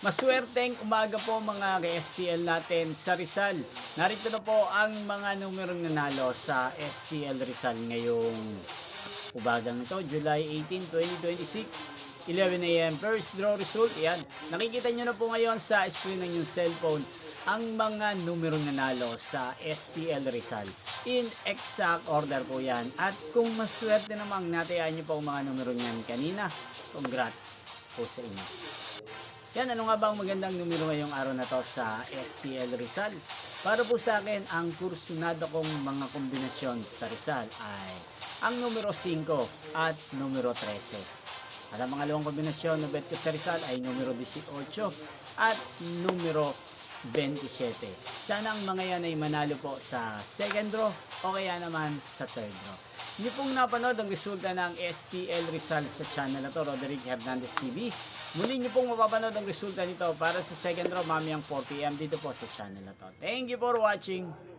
Maswerteng umaga po mga ka-STL natin sa Rizal. Narito na po ang mga numerong nanalo sa STL Rizal ngayong umagang ito, July 18, 2026. 11 a.m. First draw result. Yan. Nakikita nyo na po ngayon sa screen ng inyong cellphone ang mga numerong nanalo sa STL Rizal. In exact order po yan. At kung maswerte namang natayaan nyo po ang mga numero niyan kanina, congrats po sa inyo. Yan, ano nga ba ang magandang numero ngayong araw na to sa STL Rizal? Para po sa akin, ang kursunado kong mga kombinasyon sa Rizal ay ang numero 5 at numero 13. At ang mga dalawang kombinasyon na bet ko sa Rizal ay numero 18 at numero 27. Sana ang mga yan ay manalo po sa second draw o kaya naman sa third draw. Hindi pong napanood ang resulta ng STL Rizal sa channel na to, Roderick Hernandez TV. Muli niyo pong mapapanood ang resulta nito para sa second draw mamayang 4 PM dito po sa channel na to. Thank you for watching!